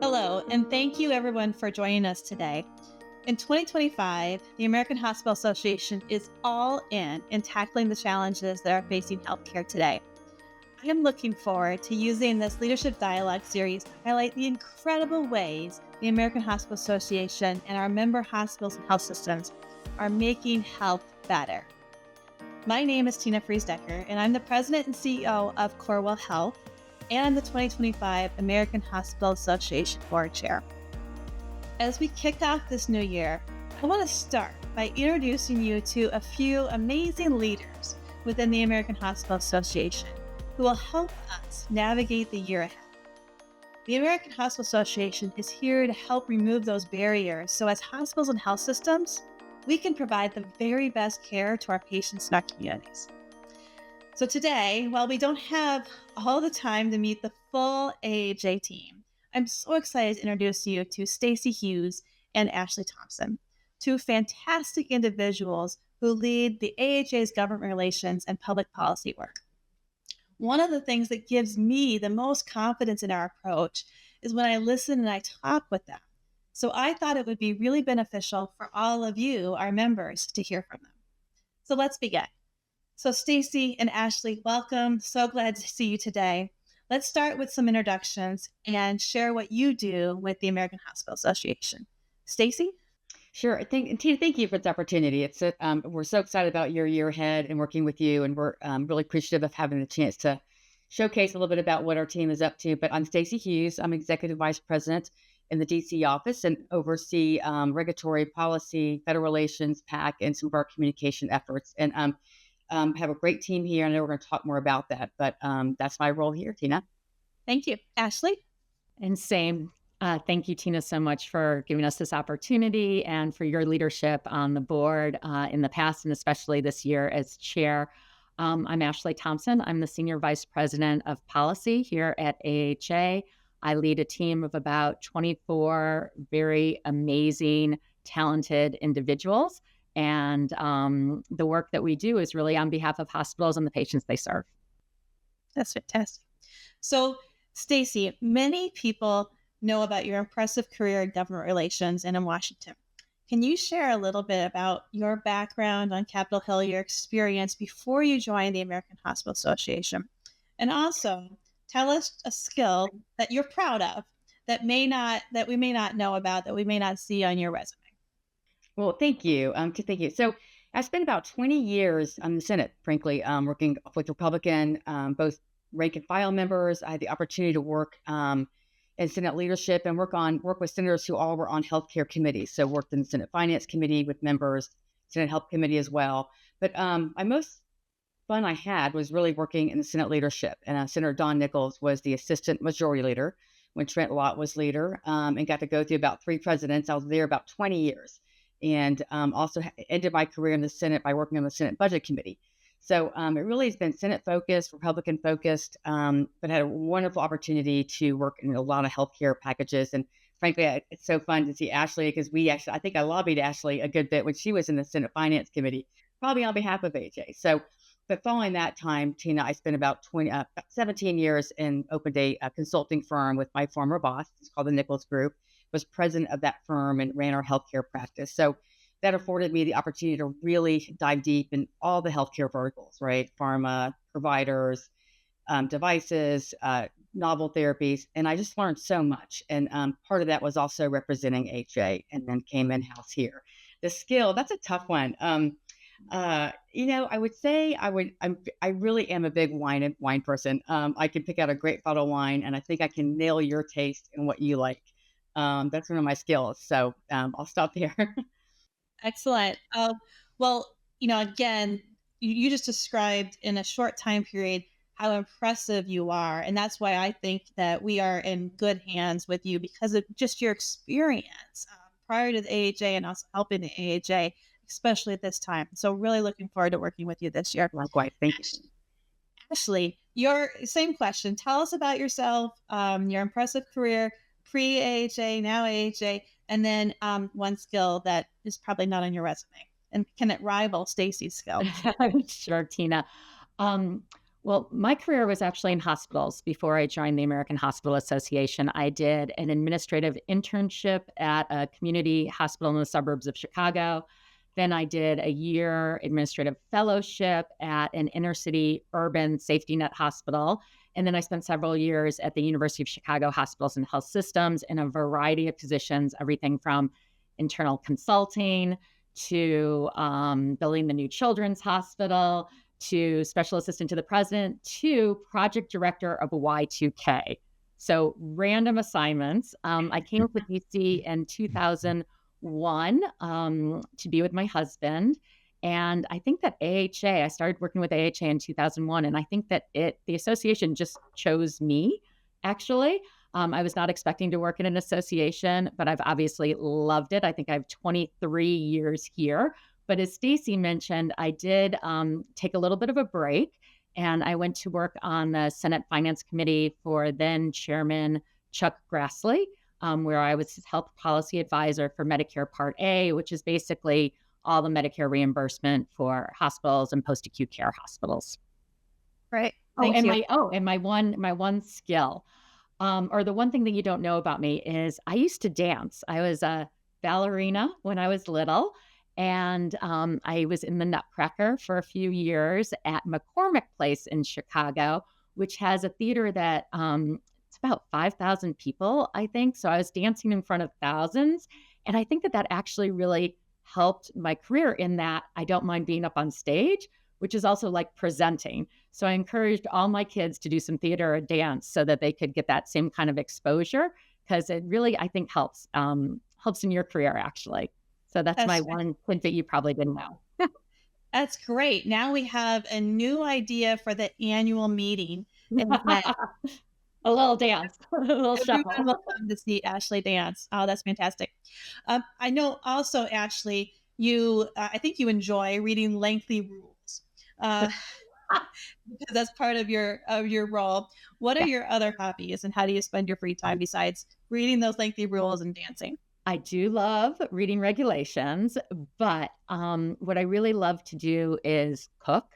Hello, and thank you everyone for joining us today. In 2025, the American Hospital Association is all in tackling the challenges that are facing healthcare today. I am looking forward to using this Leadership Dialogue series to highlight the incredible ways the American Hospital Association and our member hospitals and health systems are making health better. My name is Freese Decker, and I'm the President and CEO of Corewell Health, and I'm the 2025 American Hospital Association Board Chair. As we kick off this new year, I want to start by introducing you to a few amazing leaders within the American Hospital Association who will help us navigate the year ahead. The American Hospital Association is here to help remove those barriers so as hospitals and health systems, we can provide the very best care to our patients and our communities. So today, while we don't have all the time to meet the full AHA team, I'm so excited to introduce you to Stacey Hughes and Ashley Thompson, two fantastic individuals who lead the AHA's government relations and public policy work. One of the things that gives me the most confidence in our approach is when I listen and I talk with them. So I thought it would be really beneficial for all of you, our members, to hear from them. So let's begin. So Stacey and Ashley, welcome. So glad to see you today. Let's start with some introductions and share what you do with the American Hospital Association. Stacey? Sure. Tina, thank you for this opportunity. We're so excited about your year ahead and working with you, and we're really appreciative of having the chance to showcase a little bit about what our team is up to. But I'm Stacey Hughes. I'm Executive Vice President in the DC office and oversee regulatory policy, federal relations, PAC, and some of our communication efforts. And have a great team here. I know we're going to talk more about that, but that's my role here, Tina. Thank you. Ashley? And same. Thank you, Tina, so much for giving us this opportunity and for your leadership on the board in the past and especially this year as chair. I'm Ashley Thompson. I'm the Senior Vice President of Policy here at AHA. I lead a team of about 24 very amazing, talented individuals. And the work that we do is really on behalf of hospitals and the patients they serve. That's fantastic. So, Stacey, many people know about your impressive career in government relations and in Washington. Can you share a little bit about your background on Capitol Hill, your experience before you joined the American Hospital Association? And also tell us a skill that you're proud of that we may not know about, that we may not see on your resume. Well, thank you. Thank you. So I spent about 20 years on the Senate, frankly, working with Republican, both rank and file members. I had the opportunity to work in Senate leadership and work with senators who all were on healthcare committees. So worked in the Senate Finance Committee with members, Senate Health Committee as well. But my most fun I had was really working in the Senate leadership. And Senator Don Nichols was the assistant majority leader when Trent Lott was leader, and got to go through about 3 presidents. I was there about 20 years. And also ended my career in the Senate by working on the Senate Budget Committee. So it really has been Senate focused, Republican focused, but had a wonderful opportunity to work in a lot of healthcare packages. And frankly, it's so fun to see Ashley because I think I lobbied Ashley a good bit when she was in the Senate Finance Committee, probably on behalf of AHA. So, but following that time, Tina, I spent about 17 years in opened a consulting firm with my former boss. It's called the Nichols Group. Was president of that firm and ran our healthcare practice. So that afforded me the opportunity to really dive deep in all the healthcare verticals, right? Pharma, providers, devices, novel therapies. And I just learned so much. And part of that was also representing AHA and then came in-house here. The skill, that's a tough one. I would say I really am a big wine person. I can pick out a great bottle of wine and I think I can nail your taste and what you like. That's one of my skills. So I'll stop there. Excellent. Well, again, you just described in a short time period how impressive you are. And that's why I think that we are in good hands with you because of just your experience prior to the AHA and also helping the AHA, especially at this time. So really looking forward to working with you this year. Likewise. Thank you. Ashley, your same question. Tell us about yourself, your impressive career, pre-AHA, now AHA, and then one skill that is probably not on your resume. And can it rival Stacey's skill? Sure, Tina. Well, my career was actually in hospitals before I joined the American Hospital Association. I did an administrative internship at a community hospital in the suburbs of Chicago. Then I did a year administrative fellowship at an inner city urban safety net hospital. And then I spent several years at the University of Chicago Hospitals and Health Systems in a variety of positions, everything from internal consulting to building the new children's hospital to special assistant to the president to project director of a Y2K. So random assignments. I came up with DC in 2001 to be with my husband. And I think that AHA, I started working with AHA in 2001. And I think that the association just chose me, actually. I was not expecting to work in an association, but I've obviously loved it. I think I have 23 years here. But as Stacey mentioned, I did take a little bit of a break, and I went to work on the Senate Finance Committee for then Chairman Chuck Grassley, where I was his health policy advisor for Medicare Part A, which is basically all the Medicare reimbursement for hospitals and post-acute care hospitals. Right. Thank you. And my one skill, or the one thing that you don't know about me is I used to dance. I was a ballerina when I was little. And I was in the Nutcracker for a few years at McCormick Place in Chicago, which has a theater that it's about 5,000 people, I think. So I was dancing in front of thousands. And I think that that actually really helped my career in that I don't mind being up on stage, which is also like presenting. So I encouraged all my kids to do some theater or dance so that they could get that same kind of exposure, because it really, I think, helps in your career, actually. So that's my one point that you probably didn't know. That's great. Now we have a new idea for the annual meeting in May. A little dance, a little shuffle. Everyone will come to see Ashley dance. Oh, that's fantastic. I know also, Ashley, I think you enjoy reading lengthy rules because that's part of your role. What are your other hobbies, and how do you spend your free time besides reading those lengthy rules and dancing? I do love reading regulations, but what I really love to do is cook.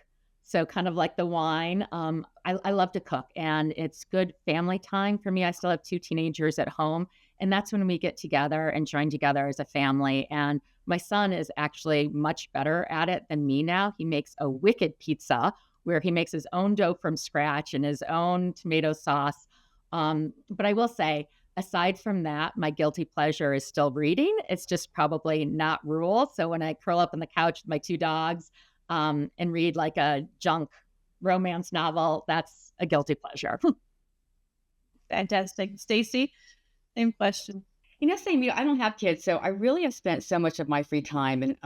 So kind of like the wine, I love to cook, and it's good family time for me. I still have 2 teenagers at home, and that's when we get together and join together as a family. And my son is actually much better at it than me now. He makes a wicked pizza where he makes his own dough from scratch and his own tomato sauce. But I will say, aside from that, my guilty pleasure is still reading. It's just probably not rules. So when I curl up on the couch with my 2 dogs and read like a junk romance novel, that's a guilty pleasure. Fantastic. Stacey, same question. Same. I don't have kids, so I really have spent so much of my free time and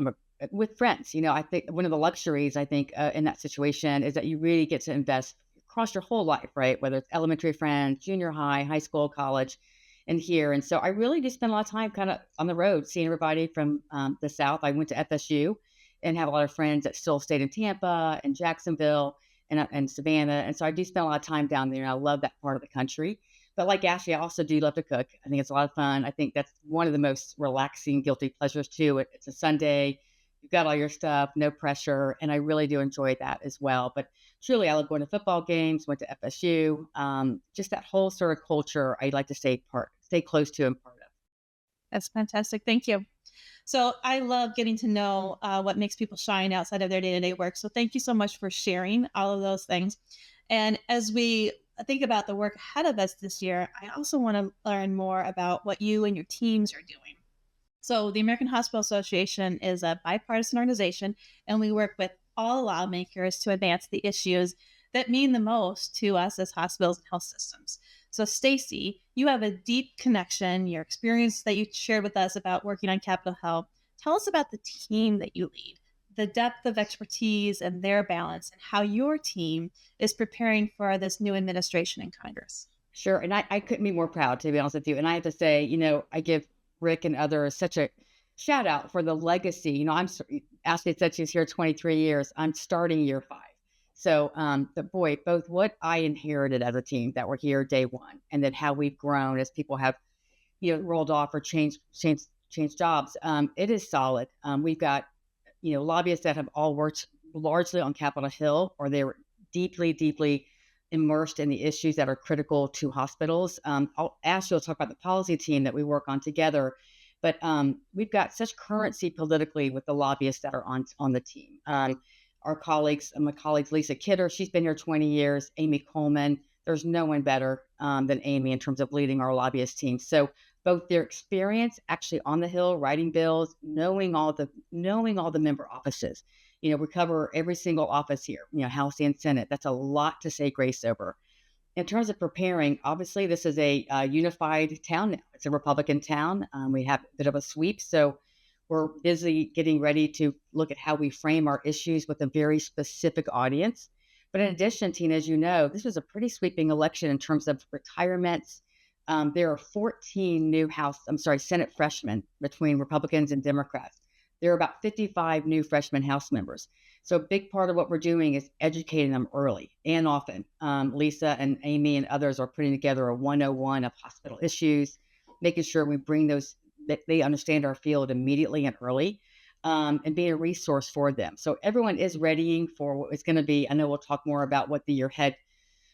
with friends. I think one of the luxuries I think in that situation is that you really get to invest across your whole life, right? Whether it's elementary friends, junior high, high school, college, and here. And so I really just spend a lot of time kind of on the road, seeing everybody from the South. I went to FSU and have a lot of friends that still stayed in Tampa and Jacksonville and Savannah. And so I do spend a lot of time down there, and I love that part of the country. But like Ashley, I also do love to cook. I think it's a lot of fun. I think that's one of the most relaxing guilty pleasures too. It's a Sunday. You've got all your stuff, no pressure. And I really do enjoy that as well. But truly, I love going to football games, went to FSU. Just that whole sort of culture I'd like to stay close to and part of. That's fantastic. Thank you. So I love getting to know what makes people shine outside of their day-to-day work. So thank you so much for sharing all of those things. And as we think about the work ahead of us this year, I also want to learn more about what you and your teams are doing. So the American Hospital Association is a bipartisan organization, and we work with all lawmakers to advance the issues that mean the most to us as hospitals and health systems. So Stacey, you have a deep connection, your experience that you shared with us about working on Capitol Hill. Tell us about the team that you lead, the depth of expertise and their balance, and how your team is preparing for this new administration in Congress. Sure. And I couldn't be more proud, to be honest with you. And I have to say, I give Rick and others such a shout out for the legacy. Ashley said she's here 23 years. I'm starting year 5. So, but boy, both what I inherited as a team that were here day one, and then how we've grown as people have, rolled off or changed jobs. It is solid. We've got, lobbyists that have all worked largely on Capitol Hill, or they were deeply, deeply immersed in the issues that are critical to hospitals. Ashley will talk about the policy team that we work on together, but we've got such currency politically with the lobbyists that are on the team. Our colleagues, my colleagues, Lisa Kidder, she's been here 20 years, Amy Coleman. There's no one better than Amy in terms of leading our lobbyist team. So both their experience actually on the Hill, writing bills, knowing all the member offices. We cover every single office here, House and Senate. That's a lot to say grace over. In terms of preparing, obviously, this is a unified town now. It's a Republican town. We have a bit of a sweep. So we're busy getting ready to look at how we frame our issues with a very specific audience. But in addition, Tina, as you know, this was a pretty sweeping election in terms of retirements. There are 14 new Senate freshmen between Republicans and Democrats. There are about 55 new freshman House members. So a big part of what we're doing is educating them early and often. Lisa and Amy and others are putting together a 101 of hospital issues, making sure we bring those, that they understand our field immediately and early, and being a resource for them. So everyone is readying for what it's going to be. I know we'll talk more about what the year ahead,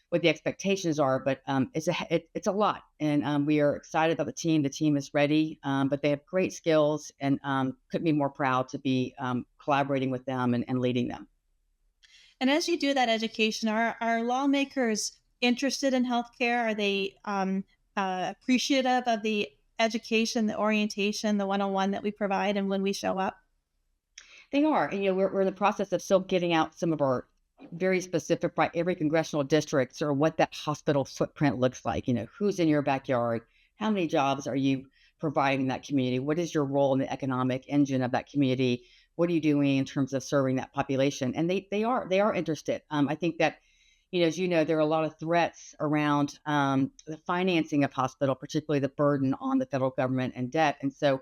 what the expectations are, but it's a lot. And we are excited about the team. The team is ready, but they have great skills, and couldn't be more proud to be collaborating with them and leading them. And as you do that education, are lawmakers interested in healthcare? Are they appreciative of the education, the orientation, the 101 that we provide and when we show up? They are. And, we're in the process of still getting out some of our very specific by every congressional district, or what that hospital footprint looks like. Who's in your backyard? How many jobs are you providing in that community? What is your role in the economic engine of that community? What are you doing in terms of serving that population? And they are interested. I think that, as you know, there are a lot of threats around the financing of hospital, particularly the burden on the federal government and debt. And so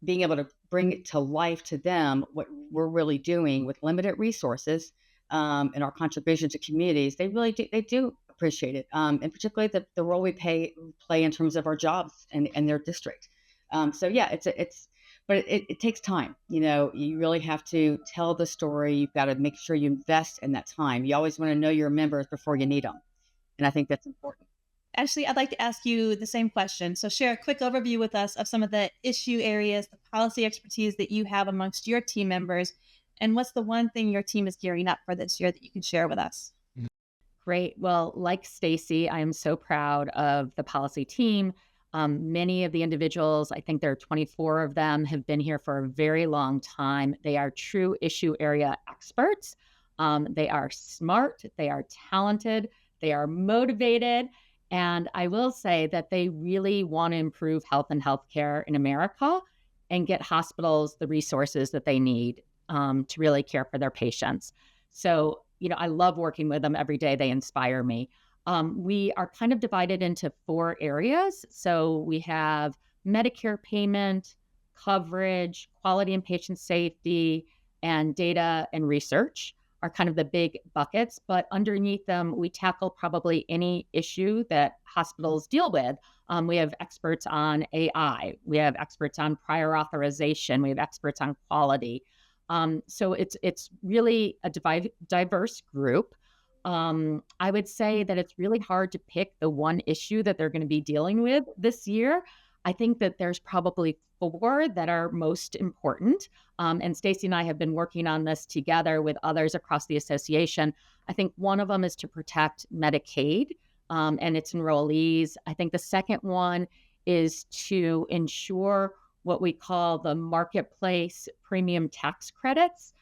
being able to bring it to life to them, what we're really doing with limited resources, and our contribution to communities, they do appreciate it, and particularly the role we play in terms of our jobs and their district. So yeah, but it takes time. You really have to tell the story. You've got to make sure you invest in that time. You always want to know your members before you need them, and I think that's important. Ashley, I'd like to ask you the same question. So share a quick overview with us of some of the issue areas, the policy expertise that you have amongst your team members, and what's the one thing your team is gearing up for this year that you can share with us? Great. Well, like Stacey, I am so proud of the policy team. Many of the individuals, I think there are 24 of them, have been here for a very long time. They are true issue area experts. They are smart. They are talented. They are motivated. And I will say that they really want to improve health and healthcare in America and get hospitals the resources that they need to really care for their patients. So, I love working with them every day. They inspire me. We are kind of divided into 4 areas. So we have Medicare payment, coverage, quality and patient safety, and data and research are kind of the big buckets. But underneath them, we tackle probably any issue that hospitals deal with. We have experts on AI. We have experts on prior authorization. We have experts on quality. So it's really a diverse group. I would say that it's really hard to pick the one issue that they're going to be dealing with this year. I think that there's probably 4 that are most important. And Stacey and I have been working on this together with others across the association. I think one of them is to protect Medicaid and its enrollees. I think the second one is to ensure what we call the marketplace premium tax credits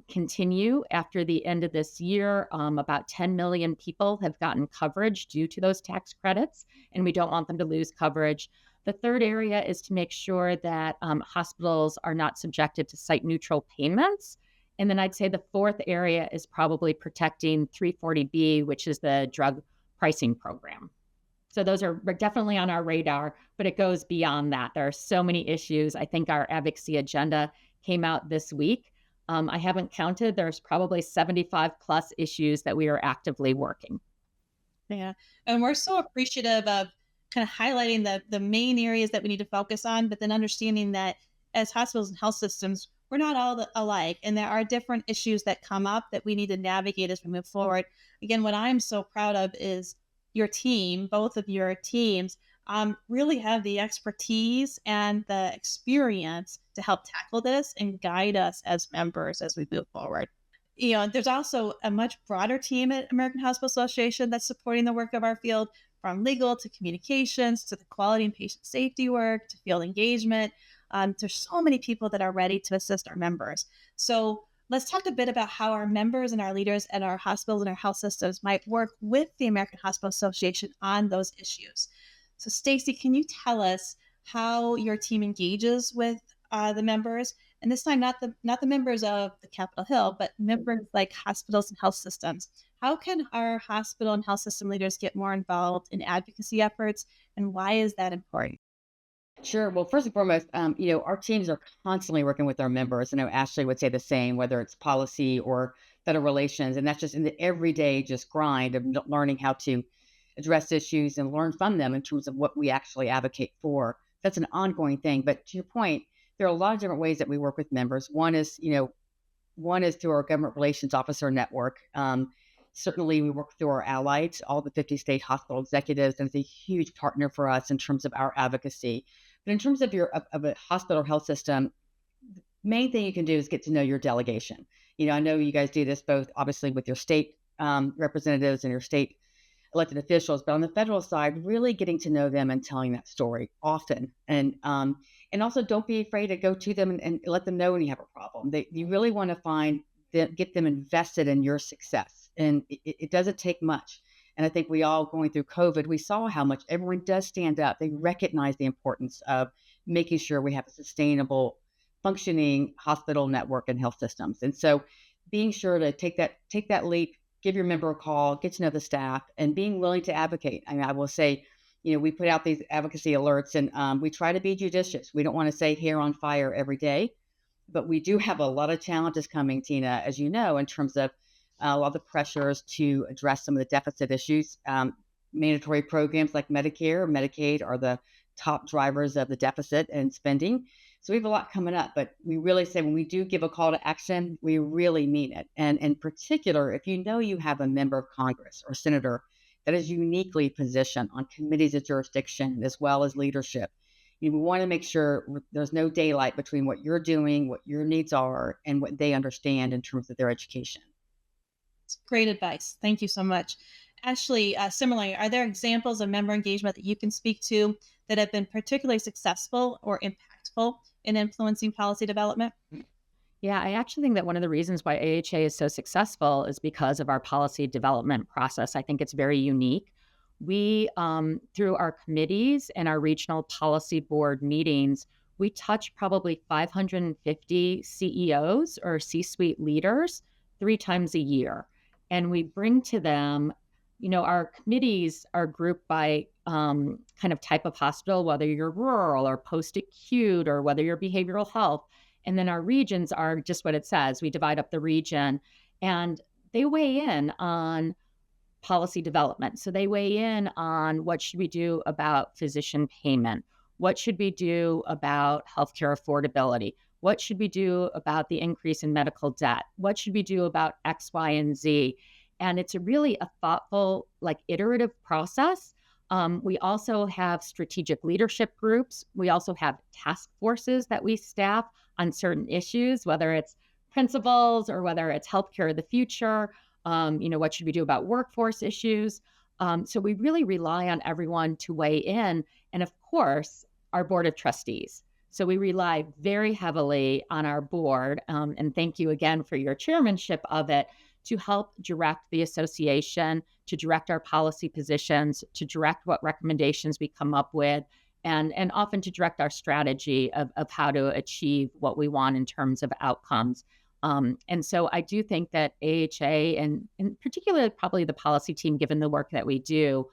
continue after the end of this year. About 10 million people have gotten coverage due to those tax credits, and we don't want them to lose coverage. The third area is to make sure that hospitals are not subjected to site neutral payments. And then I'd say the fourth area is probably protecting 340B, which is the drug pricing program. So those are definitely on our radar, but it goes beyond that. There are so many issues. I think our advocacy agenda came out this week. I haven't counted. There's probably 75 plus issues that we are actively working. Yeah. And we're so appreciative of kind of highlighting the main areas that we need to focus on, but then understanding that as hospitals and health systems, we're not all alike, and there are different issues that come up that we need to navigate as we move forward. Again, what I'm so proud of is your team, both of your teams, really have the expertise and the experience to help tackle this and guide us as members as we move forward. There's also a much broader team at American Hospital Association that's supporting the work of our field, from legal to communications to the quality and patient safety work to field engagement. There's so many people that are ready to assist our members. So let's talk a bit about how our members and our leaders at our hospitals and our health systems might work with the American Hospital Association on those issues. So Stacey, can you tell us how your team engages with the members? And this time, not the members of the Capitol Hill, but members like hospitals and health systems. How can our hospital and health system leaders get more involved in advocacy efforts, and why is that important? Sure. Well, first and foremost, our teams are constantly working with our members. I know Ashley would say the same, whether it's policy or federal relations, and that's just in the everyday just grind of learning how to address issues and learn from them in terms of what we actually advocate for. That's an ongoing thing. But to your point, there are a lot of different ways that we work with members. One is through our government relations officer network. Certainly, we work through our allies, all the 50 state hospital executives, and it's a huge partner for us in terms of our advocacy. But in terms of of a hospital or health system, the main thing you can do is get to know your delegation. I know you guys do this both obviously with your state representatives and your state elected officials, but on the federal side, really getting to know them and telling that story often. And also don't be afraid to go to them and let them know when you have a problem. You really want to get them invested in your success. And it doesn't take much. And I think we all going through COVID, we saw how much everyone does stand up. They recognize the importance of making sure we have a sustainable, functioning hospital network and health systems. And so being sure to take that leap, give your member a call, get to know the staff, and being willing to advocate. I mean, I will say, we put out these advocacy alerts, and we try to be judicious. We don't want to say hair on fire every day, but we do have a lot of challenges coming, Tina, as you know, in terms of a lot of the pressures to address some of the deficit issues. Mandatory programs like Medicare, Medicaid are the top drivers of the deficit and spending. So we have a lot coming up, but we really say when we do give a call to action, we really mean it. And in particular, if you know you have a member of Congress or senator that is uniquely positioned on committees of jurisdiction as well as leadership, we want to make sure there's no daylight between what you're doing, what your needs are, and what they understand in terms of their education. It's great advice. Thank you so much. Ashley, similarly, are there examples of member engagement that you can speak to that have been particularly successful or impactful in influencing policy development? Yeah, I actually think that one of the reasons why AHA is so successful is because of our policy development process. I think it's very unique. We, through our committees and our regional policy board meetings, we touch probably 550 CEOs or C-suite leaders 3 times a year. And we bring to them, our committees are grouped by kind of type of hospital, whether you're rural or post-acute or whether you're behavioral health. And then our regions are just what it says. We divide up the region and they weigh in on policy development. So they weigh in on what should we do about physician payment? What should we do about healthcare affordability? What should we do about the increase in medical debt? What should we do about X, Y, and Z? And it's really a thoughtful, iterative process. We also have strategic leadership groups. We also have task forces that we staff on certain issues, whether it's principles or whether it's healthcare of the future. What should we do about workforce issues? So we really rely on everyone to weigh in. And of course, our board of trustees. So we rely very heavily on our board. And thank you again for your chairmanship of it, to help direct the association, to direct our policy positions, to direct what recommendations we come up with, and often to direct our strategy of how to achieve what we want in terms of outcomes. And so I do think that AHA, and particularly probably the policy team, given the work that we do,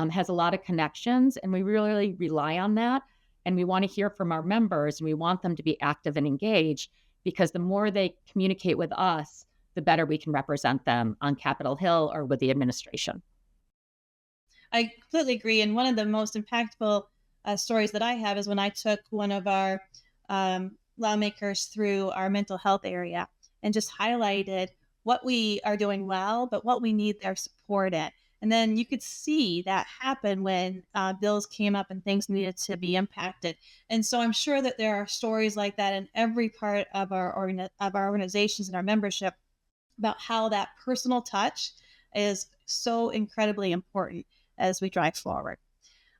has a lot of connections, and we really rely on that. And we want to hear from our members, and we want them to be active and engaged, because the more they communicate with us, the better we can represent them on Capitol Hill or with the administration. I completely agree. And one of the most impactful stories that I have is when I took one of our lawmakers through our mental health area and just highlighted what we are doing well, but what we need their support in. And then you could see that happen when bills came up and things needed to be impacted. And so I'm sure that there are stories like that in every part of our organizations and our membership about how that personal touch is so incredibly important as we drive forward.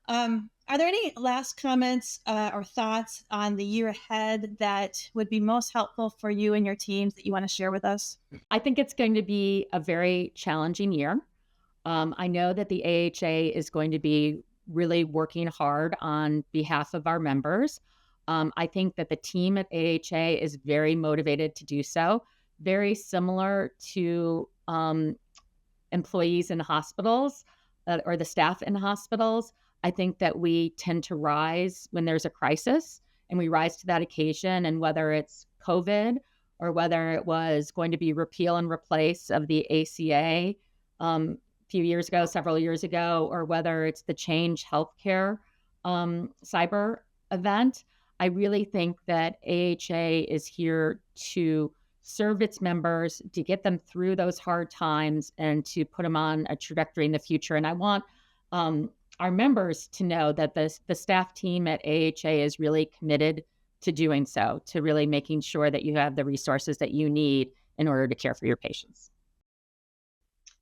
Are there any last comments or thoughts on the year ahead that would be most helpful for you and your teams that you want to share with us? I think it's going to be a very challenging year. I know that the AHA is going to be really working hard on behalf of our members. I think that the team at AHA is very motivated to do so, very similar to employees in hospitals or the staff in hospitals. I think that we tend to rise when there's a crisis, and we rise to that occasion. And whether it's COVID or whether it was going to be repeal and replace of the ACA, few years ago, several years ago, or whether it's the Change Healthcare cyber event, I really think that AHA is here to serve its members, to get them through those hard times and to put them on a trajectory in the future. And I want our members to know that the staff team at AHA is really committed to doing so, to really making sure that you have the resources that you need in order to care for your patients.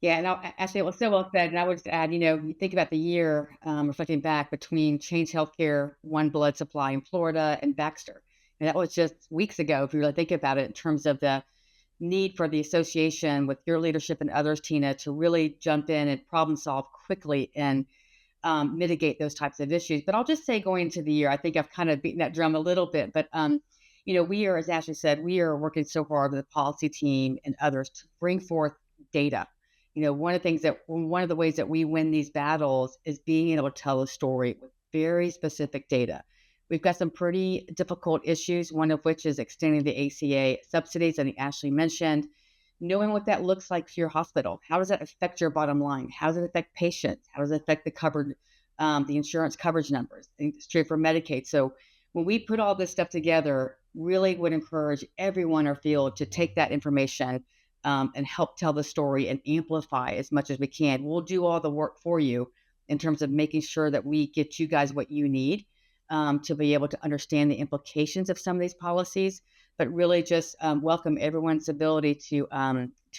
Yeah, and Ashley, it was so well said. And I would just add, you think about the year, reflecting back between Change Healthcare, One Blood Supply in Florida, and Baxter. And that was just weeks ago, if you really think about it, in terms of the need for the association with your leadership and others, Tina, to really jump in and problem solve quickly and mitigate those types of issues. But I'll just say, going into the year, I think I've kind of beaten that drum a little bit. But, we are, as Ashley said, we are working so hard with the policy team and others to bring forth data. One of the ways that we win these battles is being able to tell a story with very specific data. We've got some pretty difficult issues, one of which is extending the ACA subsidies, I think Ashley mentioned, knowing what that looks like for your hospital. How does that affect your bottom line? How does it affect patients? How does it affect the insurance coverage numbers? I think it's true for Medicaid. So when we put all this stuff together, really would encourage everyone in our field to take that information and help tell the story and amplify as much as we can. We'll do all the work for you in terms of making sure that we get you guys what you need to be able to understand the implications of some of these policies, but really just welcome everyone's ability to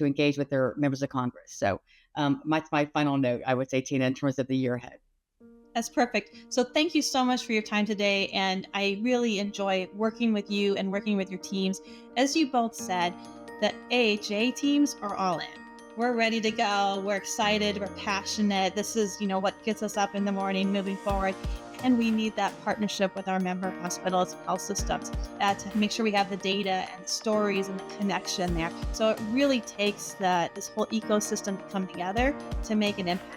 engage with their members of Congress. So that's my final note, I would say, Tina, in terms of the year ahead. That's perfect. So thank you so much for your time today. And I really enjoy working with you and working with your teams. As you both said, the AHA teams are all in. We're ready to go. We're excited. We're passionate. This is, what gets us up in the morning moving forward. And we need that partnership with our member hospitals, health systems, to make sure we have the data and the stories and the connection there. So it really takes this whole ecosystem to come together to make an impact,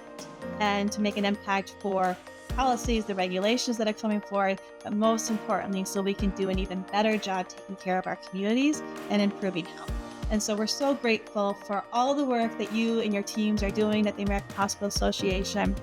and to make an impact for policies, the regulations that are coming forward, but most importantly, so we can do an even better job taking care of our communities and improving health. And so we're so grateful for all the work that you and your teams are doing at the American Hospital Association.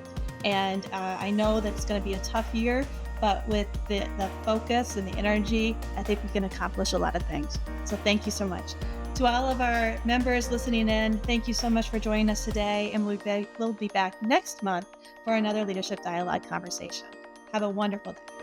And I know that it's going to be a tough year, but with the focus and the energy, I think we can accomplish a lot of things. So thank you so much. To all of our members listening in, thank you so much for joining us today. And we'll be back next month for another Leadership Dialogue conversation. Have a wonderful day.